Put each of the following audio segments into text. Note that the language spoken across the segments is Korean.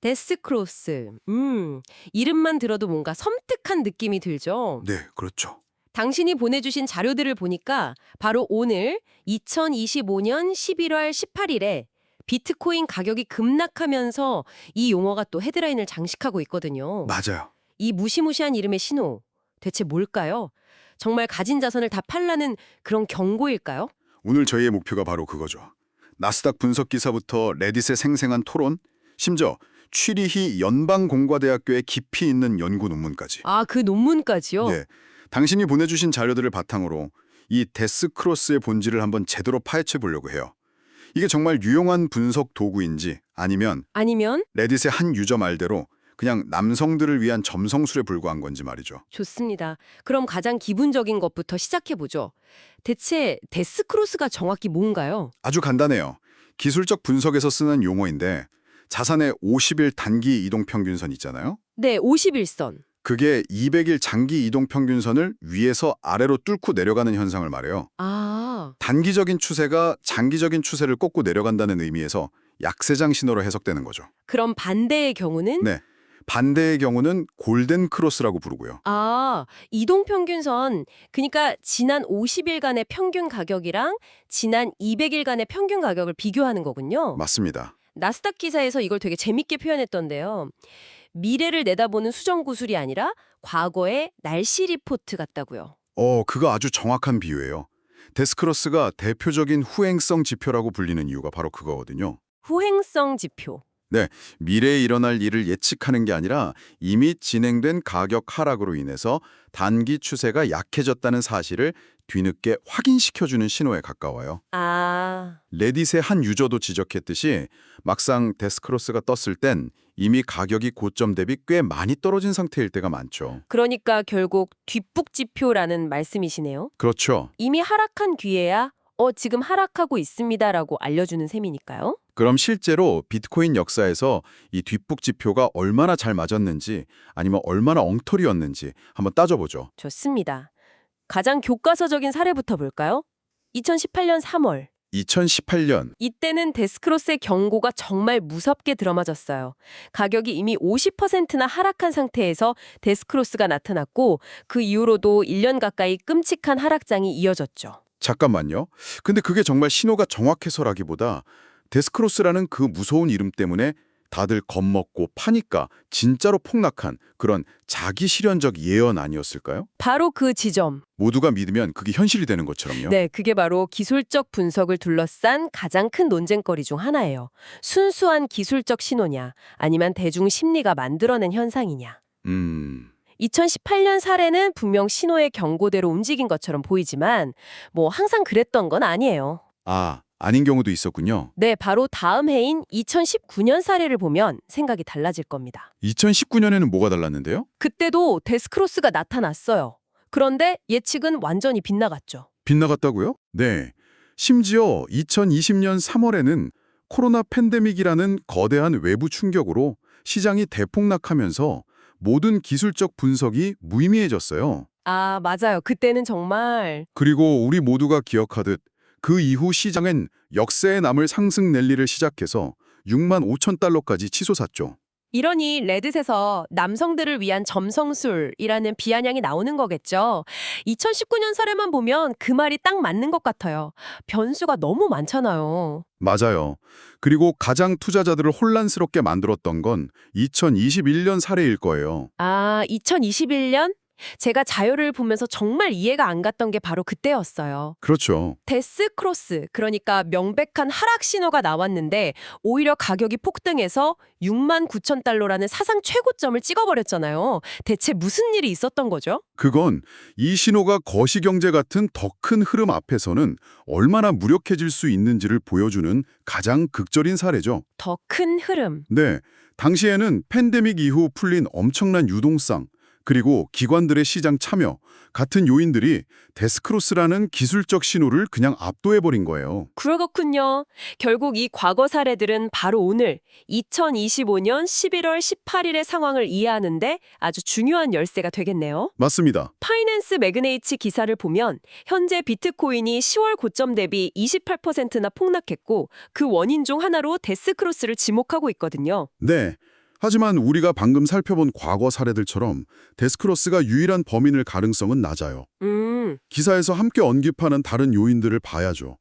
데스크로스. 이름만 들어도 뭔가 섬뜩한 느낌이 들죠? 네, 그렇죠. 당신이 보내주신 자료들을 보니까 바로 오늘 2025년 11월 18일에 비트코인 가격이 급락하면서 이 용어가 또 헤드라인을 장식하고 있거든요. 맞아요. 이 무시무시한 이름의 신호, 대체 뭘까요? 정말 가진 자산을 다 팔라는 그런 경고일까요? 오늘 저희의 목표가 바로 그거죠. 나스닥 분석 기사부터 레딧의 생생한 토론, 심지어 취리히 연방공과대학교에 깊이 있는 연구 논문까지. 아, 그 논문까지요? 네, 당신이 보내주신 자료들을 바탕으로 이 데스크로스의 본질을 한번 제대로 파헤쳐 보려고 해요. 이게 정말 유용한 분석 도구인지 아니면 아니면? 레딧의 한 유저 말대로 그냥 남성들을 위한 점성술에 불과한 건지 말이죠. 좋습니다. 그럼 가장 기본적인 것부터 시작해보죠. 대체 데스크로스가 정확히 뭔가요? 아주 간단해요. 기술적 분석에서 쓰는 용어인데 자산의 50일 단기 이동 평균선 있잖아요. 네, 51선. 그게 200일 장기 이동 평균선을 위에서 아래로 뚫고 내려가는 현상을 말해요. 아, 단기적인 추세가 장기적인 추세를 꺾고 내려간다는 의미에서 약세장 신호로 해석되는 거죠. 그럼 반대의 경우는? 네. 반대의 경우는 골든 크로스라고 부르고요. 아, 이동평균선. 그러니까 지난 50일간의 평균 가격이랑 지난 200일간의 평균 가격을 비교하는 거군요. 맞습니다. 나스닥 기사에서 이걸 되게 재밌게 표현했던데요. 미래를 내다보는 수정 구술이 아니라 과거의 날씨 리포트 같다고요. 그거 아주 정확한 비유예요. 데스크로스가 대표적인 후행성 지표라고 불리는 이유가 바로 그거거든요. 후행성 지표. 네, 미래에 일어날 일을 예측하는 게 아니라 이미 진행된 가격 하락으로 인해서 단기 추세가 약해졌다는 사실을 뒤늦게 확인시켜주는 신호에 가까워요. 아, 레딧의 한 유저도 지적했듯이 막상 데스크로스가 떴을 땐 이미 가격이 고점 대비 꽤 많이 떨어진 상태일 때가 많죠. 그러니까 결국 뒷북 지표라는 말씀이시네요. 그렇죠. 이미 하락한 뒤에야 지금 하락하고 있습니다라고 알려주는 셈이니까요. 그럼 실제로 비트코인 역사에서 이 뒷북 지표가 얼마나 잘 맞았는지 아니면 얼마나 엉터리였는지 한번 따져보죠. 좋습니다. 가장 교과서적인 사례부터 볼까요? 2018년 3월. 2018년 이때는 데스크로스의 경고가 정말 무섭게 들어맞았어요. 가격이 이미 50%나 하락한 상태에서 데스크로스가 나타났고 그 이후로도 1년 가까이 끔찍한 하락장이 이어졌죠. 잠깐만요. 근데 그게 정말 신호가 정확해서라기보다 데스크로스라는 그 무서운 이름 때문에 다들 겁먹고 파니까 진짜로 폭락한 그런 자기 실현적 예언 아니었을까요? 바로 그 지점. 모두가 믿으면 그게 현실이 되는 것처럼요. 네, 그게 바로 기술적 분석을 둘러싼 가장 큰 논쟁거리 중 하나예요. 순수한 기술적 신호냐, 아니면 대중 심리가 만들어낸 현상이냐. 2018년 사례는 분명 신호의 경고대로 움직인 것처럼 보이지만 항상 그랬던 건 아니에요. 아닌 경우도 있었군요. 네, 바로 다음 해인 2019년 사례를 보면 생각이 달라질 겁니다. 2019년에는 뭐가 달랐는데요? 그때도 데스크로스가 나타났어요. 그런데 예측은 완전히 빗나갔죠. 빗나갔다고요? 네. 심지어 2020년 3월에는 코로나 팬데믹이라는 거대한 외부 충격으로 시장이 대폭락하면서 모든 기술적 분석이 무의미해졌어요. 아, 맞아요. 그때는 정말 그리고 우리 모두가 기억하듯 그 이후 시장엔 역세에 남을 상승 랠리를 시작해서 6만 5천 달러까지 치솟았죠. 이러니 레딧에서 남성들을 위한 점성술이라는 비아냥이 나오는 거겠죠. 2019년 사례만 보면 그 말이 딱 맞는 것 같아요. 변수가 너무 많잖아요. 맞아요. 그리고 가장 투자자들을 혼란스럽게 만들었던 건 2021년 사례일 거예요. 아, 2021년? 제가 자료를 보면서 정말 이해가 안 갔던 게 바로 그때였어요. 그렇죠. 데스크로스, 그러니까 명백한 하락 신호가 나왔는데 오히려 가격이 폭등해서 6만 9천 달러라는 사상 최고점을 찍어버렸잖아요. 대체 무슨 일이 있었던 거죠? 그건 이 신호가 거시경제 같은 더 큰 흐름 앞에서는 얼마나 무력해질 수 있는지를 보여주는 가장 극적인 사례죠. 더 큰 흐름. 네, 당시에는 팬데믹 이후 풀린 엄청난 유동성, 그리고 기관들의 시장 참여 같은 요인들이 데스크로스라는 기술적 신호를 그냥 압도해버린 거예요. 그렇군요. 결국 이 과거 사례들은 바로 오늘 2025년 11월 18일의 상황을 이해하는데 아주 중요한 열쇠가 되겠네요. 맞습니다. 파이낸스 매그네이츠 기사를 보면 현재 비트코인이 10월 고점 대비 28%나 폭락했고 그 원인 중 하나로 데스크로스를 지목하고 있거든요. 네, 하지만 우리가 방금 살펴본 과거 사례들처럼 데스크로스가 유일한 범인일 가능성은 낮아요. 기사에서 함께 언급하는 다른 요인들을 봐야죠.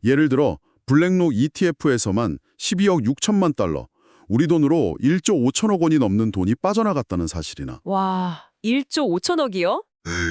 예를 들어 블랙록 ETF에서만 12억 6천만 달러, 우리 돈으로 1조 5천억 원이 넘는 돈이 빠져나갔다는 사실이나 와, 1조 5천억이요?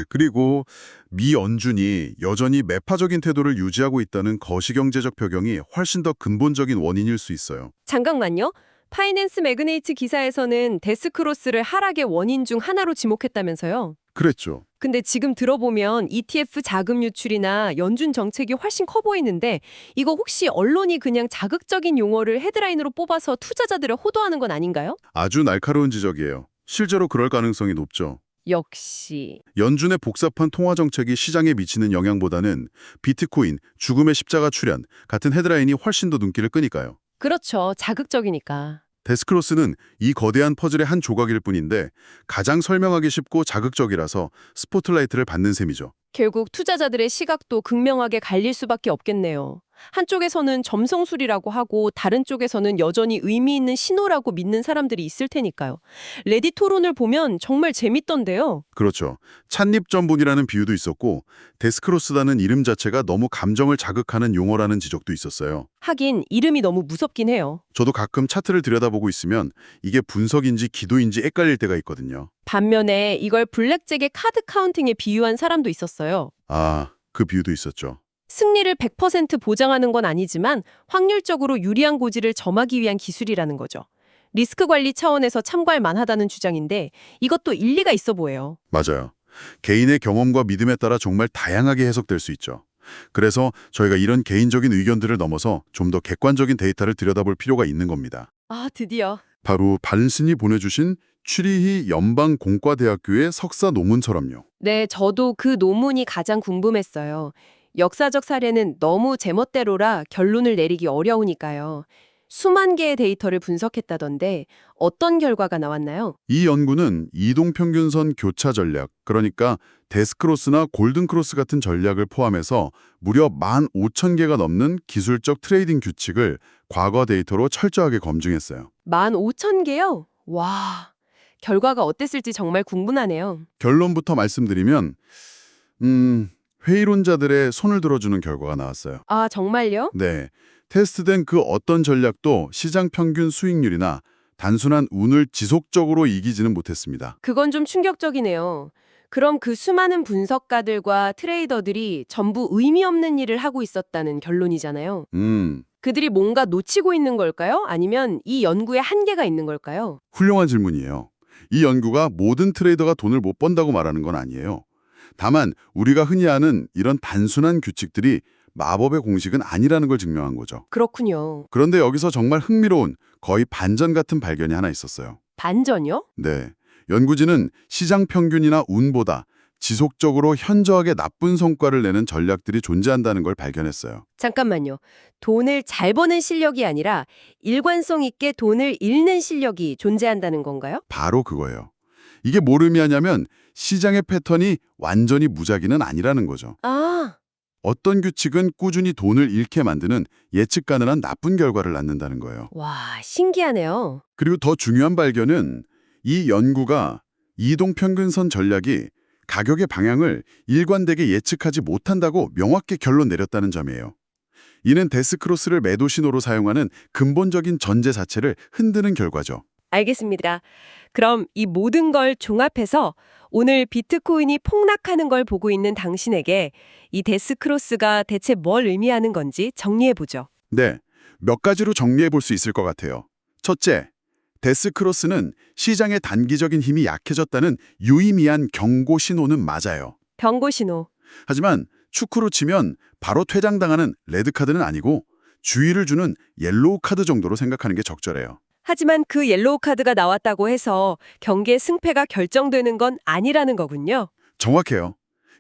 그리고 미 연준이 여전히 매파적인 태도를 유지하고 있다는 거시경제적 배경이 훨씬 더 근본적인 원인일 수 있어요. 잠깐만요. 파이낸스 매그네이트 기사에서는 데스크로스를 하락의 원인 중 하나로 지목했다면서요. 그랬죠. 근데 지금 들어보면 ETF 자금 유출이나 연준 정책이 훨씬 커 보이는데 이거 혹시 언론이 그냥 자극적인 용어를 헤드라인으로 뽑아서 투자자들을 호도하는 건 아닌가요? 아주 날카로운 지적이에요. 실제로 그럴 가능성이 높죠. 역시. 연준의 복잡한 통화 정책이 시장에 미치는 영향보다는 비트코인, 죽음의 십자가 출현 같은 헤드라인이 훨씬 더 눈길을 끄니까요. 그렇죠. 자극적이니까. 데스크로스는 이 거대한 퍼즐의 한 조각일 뿐인데 가장 설명하기 쉽고 자극적이라서 스포트라이트를 받는 셈이죠. 결국 투자자들의 시각도 극명하게 갈릴 수밖에 없겠네요. 한쪽에서는 점성술이라고 하고 다른 쪽에서는 여전히 의미 있는 신호라고 믿는 사람들이 있을 테니까요. 레딧 토론을 보면 정말 재밌던데요. 그렇죠. 찻잎 전분이라는 비유도 있었고 데스크로스라는 이름 자체가 너무 감정을 자극하는 용어라는 지적도 있었어요. 하긴 이름이 너무 무섭긴 해요. 저도 가끔 차트를 들여다보고 있으면 이게 분석인지 기도인지 헷갈릴 때가 있거든요. 반면에 이걸 블랙잭의 카드 카운팅에 비유한 사람도 있었어요. 아, 그 비유도 있었죠. 승리를 100% 보장하는 건 아니지만 확률적으로 유리한 고지를 점하기 위한 기술이라는 거죠. 리스크 관리 차원에서 참고할 만하다는 주장인데 이것도 일리가 있어 보여요. 맞아요. 개인의 경험과 믿음에 따라 정말 다양하게 해석될 수 있죠. 그래서 저희가 이런 개인적인 의견들을 넘어서 좀 더 객관적인 데이터를 들여다볼 필요가 있는 겁니다. 아, 드디어. 바로 반신이 보내주신 취리히 연방공과대학교의 석사 논문처럼요. 네, 저도 그 논문이 가장 궁금했어요. 역사적 사례는 너무 제멋대로라 결론을 내리기 어려우니까요. 수만 개의 데이터를 분석했다던데 어떤 결과가 나왔나요? 이 연구는 이동평균선 교차 전략, 그러니까 데스크로스나 골든크로스 같은 전략을 포함해서 무려 15,000개가 넘는 기술적 트레이딩 규칙을 과거 데이터로 철저하게 검증했어요. 15,000개요? 와, 결과가 어땠을지 정말 궁금하네요. 결론부터 말씀드리면 회의론자들의 손을 들어주는 결과가 나왔어요. 아, 정말요? 네, 테스트된 그 어떤 전략도 시장 평균 수익률이나 단순한 운을 지속적으로 이기지는 못했습니다. 그건 좀 충격적이네요. 그럼 그 수많은 분석가들과 트레이더들이 전부 의미 없는 일을 하고 있었다는 결론이잖아요. 그들이 뭔가 놓치고 있는 걸까요? 아니면 이 연구에 한계가 있는 걸까요? 훌륭한 질문이에요. 이 연구가 모든 트레이더가 돈을 못 번다고 말하는 건 아니에요. 다만 우리가 흔히 아는 이런 단순한 규칙들이 마법의 공식은 아니라는 걸 증명한 거죠. 그렇군요. 그런데 여기서 정말 흥미로운 거의 반전 같은 발견이 하나 있었어요. 반전이요? 네, 연구진은 시장 평균이나 운보다 지속적으로 현저하게 나쁜 성과를 내는 전략들이 존재한다는 걸 발견했어요. 잠깐만요. 돈을 잘 버는 실력이 아니라 일관성 있게 돈을 잃는 실력이 존재한다는 건가요? 바로 그거예요. 이게 뭘 의미하냐면 시장의 패턴이 완전히 무작위는 아니라는 거죠. 아, 어떤 규칙은 꾸준히 돈을 잃게 만드는 예측 가능한 나쁜 결과를 낳는다는 거예요. 와, 신기하네요. 그리고 더 중요한 발견은 이 연구가 이동평균선 전략이 가격의 방향을 일관되게 예측하지 못한다고 명확히 결론 내렸다는 점이에요. 이는 데스크로스를 매도 신호로 사용하는 근본적인 전제 자체를 흔드는 결과죠. 알겠습니다. 그럼 이 모든 걸 종합해서 오늘 비트코인이 폭락하는 걸 보고 있는 당신에게 이 데스크로스가 대체 뭘 의미하는 건지 정리해보죠. 네, 몇 가지로 정리해 볼 수 있을 것 같아요. 첫째, 데스크로스는 시장의 단기적인 힘이 약해졌다는 유의미한 경고 신호는 맞아요. 경고 신호. 하지만 축구로 치면 바로 퇴장당하는 레드카드는 아니고 주의를 주는 옐로우 카드 정도로 생각하는 게 적절해요. 하지만 그 옐로우 카드가 나왔다고 해서 경기의 승패가 결정되는 건 아니라는 거군요. 정확해요.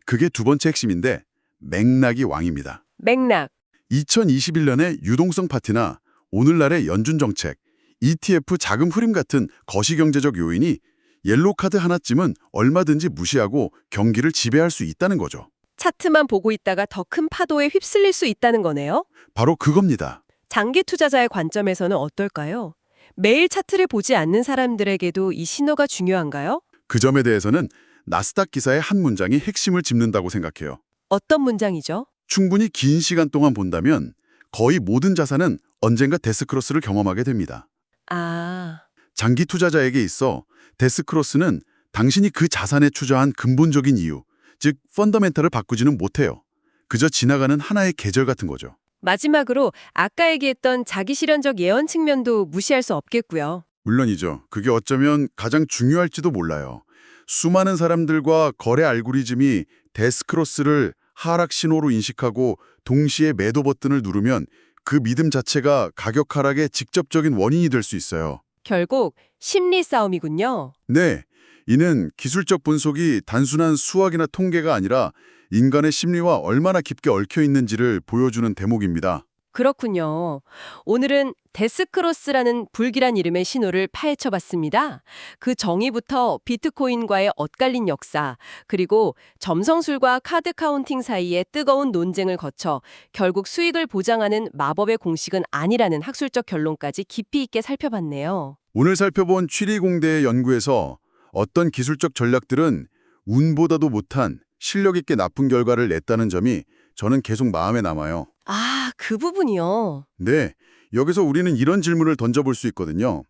그게 두 번째 핵심인데 맥락이 왕입니다. 맥락. 2021년의 유동성 파티나 오늘날의 연준 정책, ETF 자금 흐림 같은 거시경제적 요인이 옐로우 카드 하나쯤은 얼마든지 무시하고 경기를 지배할 수 있다는 거죠. 차트만 보고 있다가 더 큰 파도에 휩쓸릴 수 있다는 거네요. 바로 그겁니다. 장기 투자자의 관점에서는 어떨까요? 매일 차트를 보지 않는 사람들에게도 이 신호가 중요한가요? 그 점에 대해서는 나스닥 기사의 한 문장이 핵심을 짚는다고 생각해요. 어떤 문장이죠? 충분히 긴 시간 동안 본다면 거의 모든 자산은 언젠가 데스크로스를 경험하게 됩니다. 아, 장기 투자자에게 있어 데스크로스는 당신이 그 자산에 투자한 근본적인 이유, 즉 펀더멘탈을 바꾸지는 못해요. 그저 지나가는 하나의 계절 같은 거죠. 마지막으로 아까 얘기했던 자기실현적 예언 측면도 무시할 수 없겠고요. 물론이죠. 그게 어쩌면 가장 중요할지도 몰라요. 수많은 사람들과 거래 알고리즘이 데스크로스를 하락 신호로 인식하고 동시에 매도 버튼을 누르면 그 믿음 자체가 가격 하락의 직접적인 원인이 될 수 있어요. 결국 심리 싸움이군요. 네, 이는 기술적 분석이 단순한 수학이나 통계가 아니라 인간의 심리와 얼마나 깊게 얽혀 있는지를 보여주는 대목입니다. 그렇군요. 오늘은 데스크로스라는 불길한 이름의 신호를 파헤쳐봤습니다. 그 정의부터 비트코인과의 엇갈린 역사, 그리고 점성술과 카드 카운팅 사이의 뜨거운 논쟁을 거쳐 결국 수익을 보장하는 마법의 공식은 아니라는 학술적 결론까지 깊이 있게 살펴봤네요. 오늘 살펴본 취리공대의 연구에서 어떤 기술적 전략들은 운보다도 못한 실력 있게 나쁜 결과를 냈다는 점이 저는 계속 마음에 남아요. 아, 그 부분이요. 네, 여기서 우리는 이런 질문을 던져볼 수 있거든요.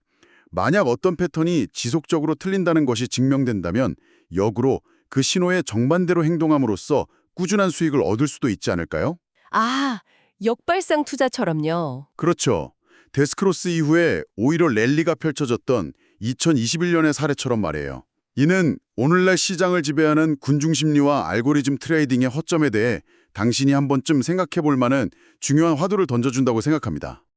만약 어떤 패턴이 지속적으로 틀린다는 것이 증명된다면 역으로 그 신호에 정반대로 행동함으로써 꾸준한 수익을 얻을 수도 있지 않을까요? 아, 역발상 투자처럼요. 그렇죠. 데스크로스 이후에 오히려 랠리가 펼쳐졌던 2021년의 사례처럼 말이에요. 이는 오늘날 시장을 지배하는 군중심리와 알고리즘 트레이딩의 허점에 대해 당신이 한 번쯤 생각해 볼 만한 중요한 화두를 던져준다고 생각합니다.